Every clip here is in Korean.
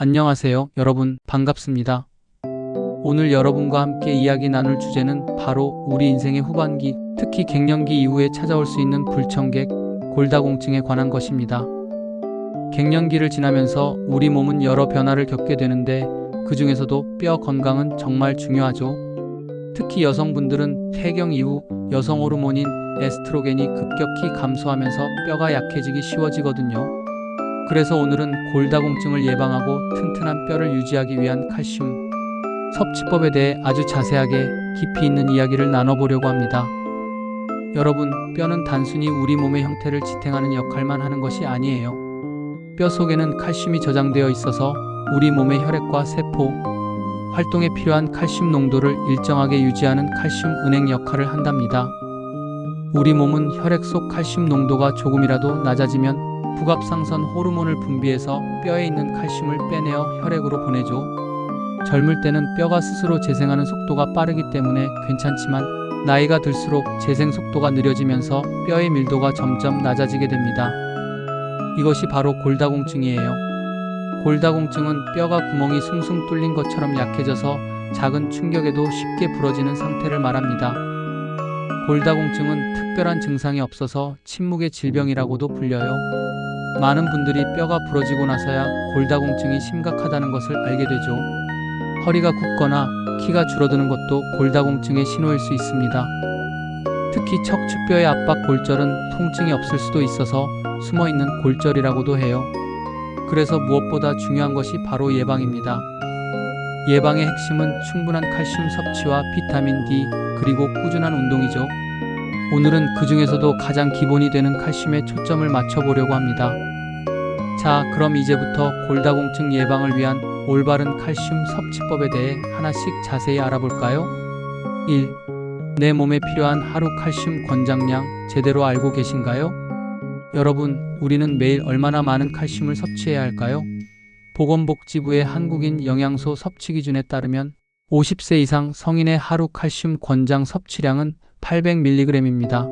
안녕하세요, 여러분. 반갑습니다. 오늘 여러분과 함께 이야기 나눌 주제는 바로 우리 인생의 후반기, 특히 갱년기 이후에 찾아올 수 있는 불청객, 골다공증에 관한 것입니다. 갱년기를 지나면서 우리 몸은 여러 변화를 겪게 되는데 그 중에서도 뼈 건강은 정말 중요하죠. 특히 여성분들은 폐경 이후 여성 호르몬인 에스트로겐이 급격히 감소하면서 뼈가 약해지기 쉬워지거든요. 그래서 오늘은 골다공증을 예방하고 튼튼한 뼈를 유지하기 위한 칼슘 섭취법에 대해 아주 자세하게 깊이 있는 이야기를 나눠보려고 합니다. 여러분, 뼈는 단순히 우리 몸의 형태를 지탱하는 역할만 하는 것이 아니에요. 뼈 속에는 칼슘이 저장되어 있어서 우리 몸의 혈액과 세포, 활동에 필요한 칼슘 농도를 일정하게 유지하는 칼슘 은행 역할을 한답니다. 우리 몸은 혈액 속 칼슘 농도가 조금이라도 낮아지면 부갑상선 호르몬을 분비해서 뼈에 있는 칼슘을 빼내어 혈액으로 보내죠. 젊을 때는 뼈가 스스로 재생하는 속도가 빠르기 때문에 괜찮지만 나이가 들수록 재생 속도가 느려지면서 뼈의 밀도가 점점 낮아지게 됩니다. 이것이 바로 골다공증이에요. 골다공증은 뼈가 구멍이 숭숭 뚫린 것처럼 약해져서 작은 충격에도 쉽게 부러지는 상태를 말합니다. 골다공증은 특별한 증상이 없어서 침묵의 질병이라고도 불려요. 많은 분들이 뼈가 부러지고 나서야 골다공증이 심각하다는 것을 알게 되죠. 허리가 굽거나 키가 줄어드는 것도 골다공증의 신호일 수 있습니다. 특히 척추뼈의 압박 골절은 통증이 없을 수도 있어서 숨어있는 골절이라고도 해요. 그래서 무엇보다 중요한 것이 바로 예방입니다. 예방의 핵심은 충분한 칼슘 섭취와 비타민 D, 그리고 꾸준한 운동이죠. 오늘은 그 중에서도 가장 기본이 되는 칼슘에 초점을 맞춰보려고 합니다. 자, 그럼 이제부터 골다공증 예방을 위한 올바른 칼슘 섭취법에 대해 하나씩 자세히 알아볼까요? 1. 내 몸에 필요한 하루 칼슘 권장량 제대로 알고 계신가요? 여러분, 우리는 매일 얼마나 많은 칼슘을 섭취해야 할까요? 보건복지부의 한국인 영양소 섭취 기준에 따르면 50세 이상 성인의 하루 칼슘 권장 섭취량은 800mg입니다.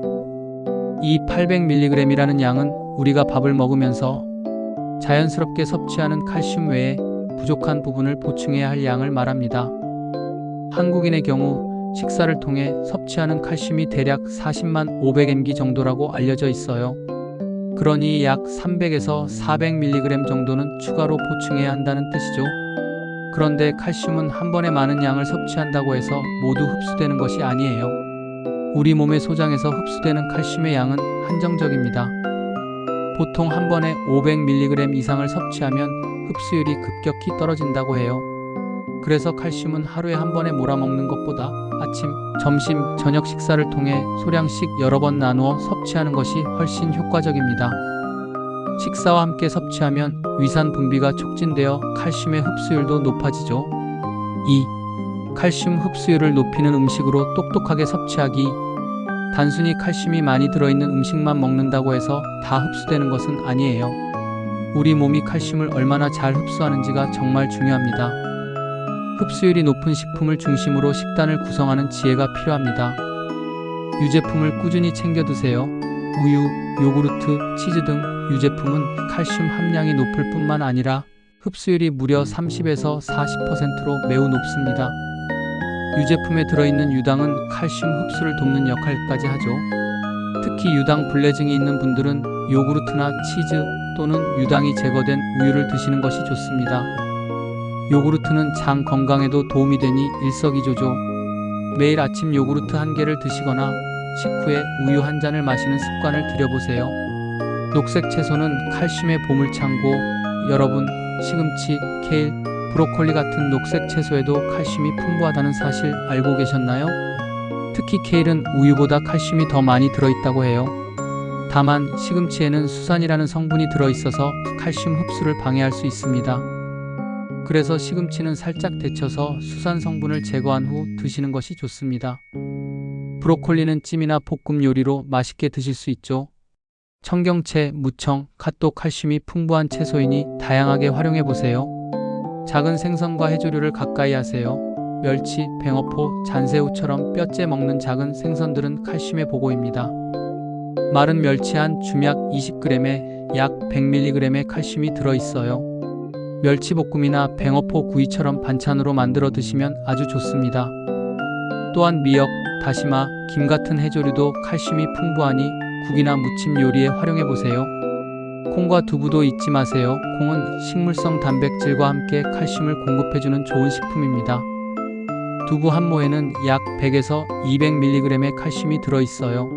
이 800mg이라는 양은 우리가 밥을 먹으면서 자연스럽게 섭취하는 칼슘 외에 부족한 부분을 보충해야 할 양을 말합니다. 한국인의 경우 식사를 통해 섭취하는 칼슘이 대략 40만 500mg 정도라고 알려져 있어요. 그러니 약 300에서 400mg 정도는 추가로 보충해야 한다는 뜻이죠. 그런데 칼슘은 한 번에 많은 양을 섭취한다고 해서 모두 흡수되는 것이 아니에요. 우리 몸의 소장에서 흡수되는 칼슘의 양은 한정적입니다. 보통 한 번에 500mg 이상을 섭취하면 흡수율이 급격히 떨어진다고 해요. 그래서 칼슘은 하루에 한 번에 몰아먹는 것보다 아침, 점심, 저녁 식사를 통해 소량씩 여러 번 나누어 섭취하는 것이 훨씬 효과적입니다. 식사와 함께 섭취하면 위산 분비가 촉진되어 칼슘의 흡수율도 높아지죠. 2. 칼슘 흡수율을 높이는 음식으로 똑똑하게 섭취하기. 단순히 칼슘이 많이 들어있는 음식만 먹는다고 해서 다 흡수되는 것은 아니에요. 우리 몸이 칼슘을 얼마나 잘 흡수하는지가 정말 중요합니다. 흡수율이 높은 식품을 중심으로 식단을 구성하는 지혜가 필요합니다. 유제품을 꾸준히 챙겨 드세요. 우유, 요구르트, 치즈 등 유제품은 칼슘 함량이 높을 뿐만 아니라 흡수율이 무려 30에서 40%로 매우 높습니다. 유제품에 들어있는 유당은 칼슘 흡수를 돕는 역할까지 하죠. 특히 유당 불내증이 있는 분들은 요구르트나 치즈 또는 유당이 제거된 우유를 드시는 것이 좋습니다. 요구르트는 장 건강에도 도움이 되니 일석이조죠. 매일 아침 요구르트 한 개를 드시거나 식후에 우유 한 잔을 마시는 습관을 들여보세요. 녹색 채소는 칼슘의 보물창고. 여러분, 시금치, 케일, 브로콜리 같은 녹색 채소에도 칼슘이 풍부하다는 사실 알고 계셨나요? 특히 케일은 우유보다 칼슘이 더 많이 들어있다고 해요. 다만 시금치에는 수산이라는 성분이 들어있어서 칼슘 흡수를 방해할 수 있습니다. 그래서 시금치는 살짝 데쳐서 수산 성분을 제거한 후 드시는 것이 좋습니다. 브로콜리는 찜이나 볶음 요리로 맛있게 드실 수 있죠. 청경채, 무청, 갓도 칼슘이 풍부한 채소이니 다양하게 활용해 보세요. 작은 생선과 해조류를 가까이 하세요. 멸치, 뱅어포, 잔새우처럼 뼈째 먹는 작은 생선들은 칼슘의 보고입니다. 마른 멸치 한 줌약 20g에 약 100mg의 칼슘이 들어있어요. 멸치볶음이나 뱅어포 구이처럼 반찬으로 만들어 드시면 아주 좋습니다. 또한 미역, 다시마, 김 같은 해조류도 칼슘이 풍부하니 국이나 무침 요리에 활용해 보세요. 콩과 두부도 잊지 마세요. 콩은 식물성 단백질과 함께 칼슘을 공급해주는 좋은 식품입니다. 두부 한 모에는 약 100에서 200mg의 칼슘이 들어있어요.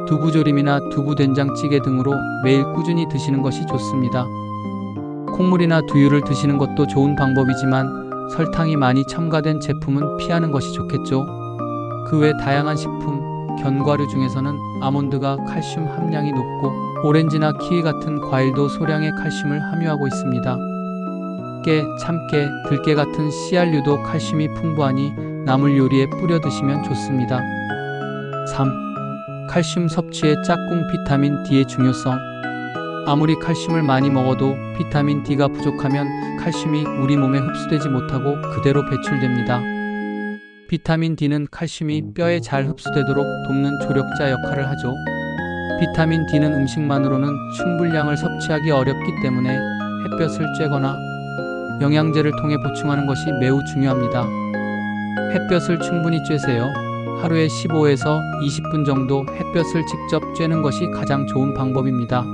두부조림이나 두부된장찌개 등으로 매일 꾸준히 드시는 것이 좋습니다. 콩물이나 두유를 드시는 것도 좋은 방법이지만 설탕이 많이 첨가된 제품은 피하는 것이 좋겠죠. 그 외 다양한 식품, 견과류 중에서는 아몬드가 칼슘 함량이 높고 오렌지나 키위 같은 과일도 소량의 칼슘을 함유하고 있습니다. 깨, 참깨, 들깨 같은 씨알류도 칼슘이 풍부하니 나물 요리에 뿌려 드시면 좋습니다. 3. 칼슘 섭취의 짝꿍 비타민 D의 중요성. 아무리 칼슘을 많이 먹어도 비타민 D가 부족하면 칼슘이 우리 몸에 흡수되지 못하고 그대로 배출됩니다. 비타민 D는 칼슘이 뼈에 잘 흡수되도록 돕는 조력자 역할을 하죠. 비타민 D는 음식만으로는 충분량을 섭취하기 어렵기 때문에 햇볕을 쬐거나 영양제를 통해 보충하는 것이 매우 중요합니다. 햇볕을 충분히 쬐세요. 하루에 15에서 20분 정도 햇볕을 직접 쬐는 것이 가장 좋은 방법입니다.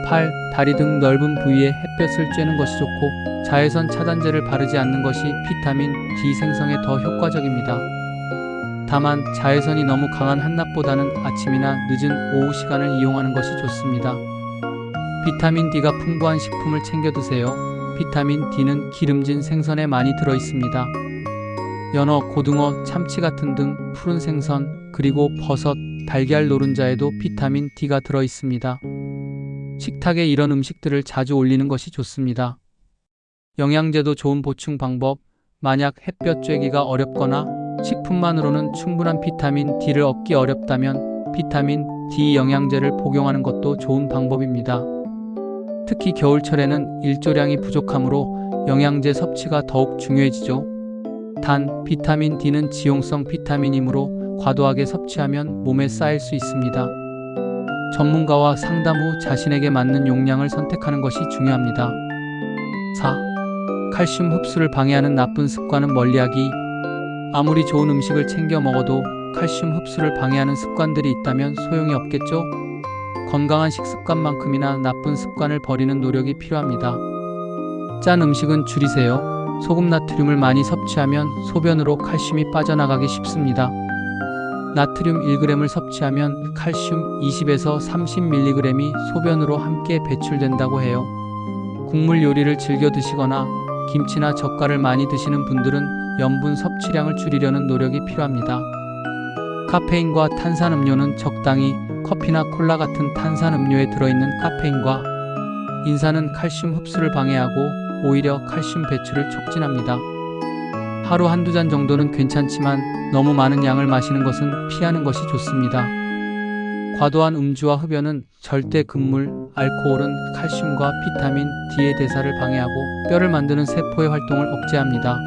팔, 다리 등 넓은 부위에 햇볕을 쬐는 것이 좋고 자외선 차단제를 바르지 않는 것이 비타민 D 생성에 더 효과적입니다. 다만 자외선이 너무 강한 한낮보다는 아침이나 늦은 오후 시간을 이용하는 것이 좋습니다. 비타민 D가 풍부한 식품을 챙겨 드세요. 비타민 D는 기름진 생선에 많이 들어 있습니다. 연어, 고등어, 참치 같은 등 푸른 생선, 그리고 버섯, 달걀 노른자에도 비타민 D가 들어 있습니다. 식탁에 이런 음식들을 자주 올리는 것이 좋습니다. 영양제도 좋은 보충 방법. 만약 햇볕 쬐기가 어렵거나 식품만으로는 충분한 비타민 D를 얻기 어렵다면 비타민 D 영양제를 복용하는 것도 좋은 방법입니다. 특히 겨울철에는 일조량이 부족하므로 영양제 섭취가 더욱 중요해지죠. 단, 비타민 D는 지용성 비타민이므로 과도하게 섭취하면 몸에 쌓일 수 있습니다. 전문가와 상담 후 자신에게 맞는 용량을 선택하는 것이 중요합니다. 4. 칼슘 흡수를 방해하는 나쁜 습관은 멀리하기. 아무리 좋은 음식을 챙겨 먹어도 칼슘 흡수를 방해하는 습관들이 있다면 소용이 없겠죠? 건강한 식습관만큼이나 나쁜 습관을 버리는 노력이 필요합니다. 짠 음식은 줄이세요. 소금 나트륨을 많이 섭취하면 소변으로 칼슘이 빠져나가기 쉽습니다. 나트륨 1g을 섭취하면 칼슘 20에서 30mg이 소변으로 함께 배출된다고 해요. 국물 요리를 즐겨 드시거나 김치나 젓갈을 많이 드시는 분들은 염분 섭취량을 줄이려는 노력이 필요합니다. 카페인과 탄산음료는 적당히. 커피나 콜라 같은 탄산음료에 들어있는 카페인과 인산은 칼슘 흡수를 방해하고 오히려 칼슘 배출을 촉진합니다. 하루 한두 잔 정도는 괜찮지만 너무 많은 양을 마시는 것은 피하는 것이 좋습니다. 과도한 음주와 흡연은 절대 금물, 알코올은 칼슘과 비타민 D의 대사를 방해하고 뼈를 만드는 세포의 활동을 억제합니다.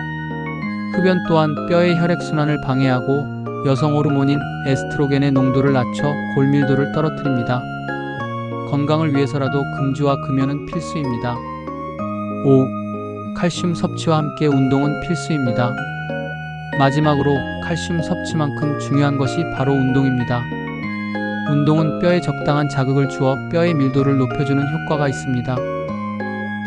흡연 또한 뼈의 혈액순환을 방해하고 여성 호르몬인 에스트로겐의 농도를 낮춰 골밀도를 떨어뜨립니다. 건강을 위해서라도 금주와 금연은 필수입니다. 5. 칼슘 섭취와 함께 운동은 필수입니다. 마지막으로 칼슘 섭취만큼 중요한 것이 바로 운동입니다. 운동은 뼈에 적당한 자극을 주어 뼈의 밀도를 높여주는 효과가 있습니다.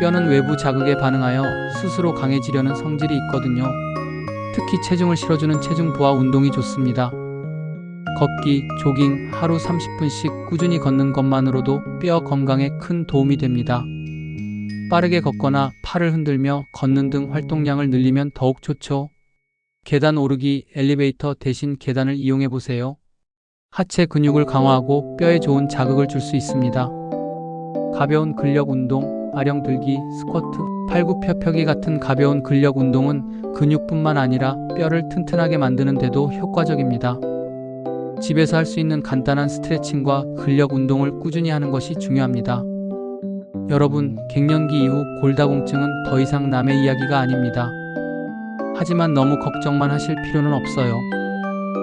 뼈는 외부 자극에 반응하여 스스로 강해지려는 성질이 있거든요. 특히 체중을 실어주는 체중 부하 운동이 좋습니다. 걷기, 조깅, 하루 30분씩 꾸준히 걷는 것만으로도 뼈 건강에 큰 도움이 됩니다. 빠르게 걷거나 팔을 흔들며 걷는 등 활동량을 늘리면 더욱 좋죠. 계단 오르기, 엘리베이터 대신 계단을 이용해 보세요. 하체 근육을 강화하고 뼈에 좋은 자극을 줄 수 있습니다. 가벼운 근력 운동, 아령 들기, 스쿼트, 팔굽혀펴기 같은 가벼운 근력 운동은 근육뿐만 아니라 뼈를 튼튼하게 만드는 데도 효과적입니다. 집에서 할 수 있는 간단한 스트레칭과 근력 운동을 꾸준히 하는 것이 중요합니다. 여러분, 갱년기 이후 골다공증은 더 이상 남의 이야기가 아닙니다. 하지만 너무 걱정만 하실 필요는 없어요.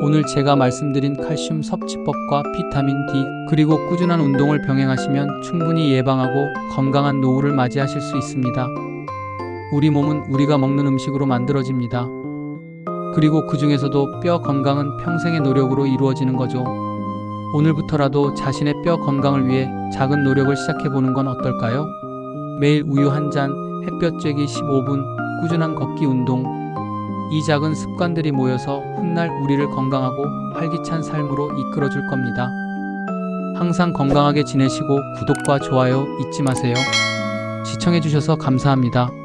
오늘 제가 말씀드린 칼슘 섭취법과 비타민 D, 그리고 꾸준한 운동을 병행하시면 충분히 예방하고 건강한 노후를 맞이하실 수 있습니다. 우리 몸은 우리가 먹는 음식으로 만들어집니다. 그리고 그 중에서도 뼈 건강은 평생의 노력으로 이루어지는 거죠. 오늘부터라도 자신의 뼈 건강을 위해 작은 노력을 시작해보는 건 어떨까요? 매일 우유 한 잔, 햇볕 쬐기 15분, 꾸준한 걷기 운동. 이 작은 습관들이 모여서 훗날 우리를 건강하고 활기찬 삶으로 이끌어줄 겁니다. 항상 건강하게 지내시고 구독과 좋아요 잊지 마세요. 시청해주셔서 감사합니다.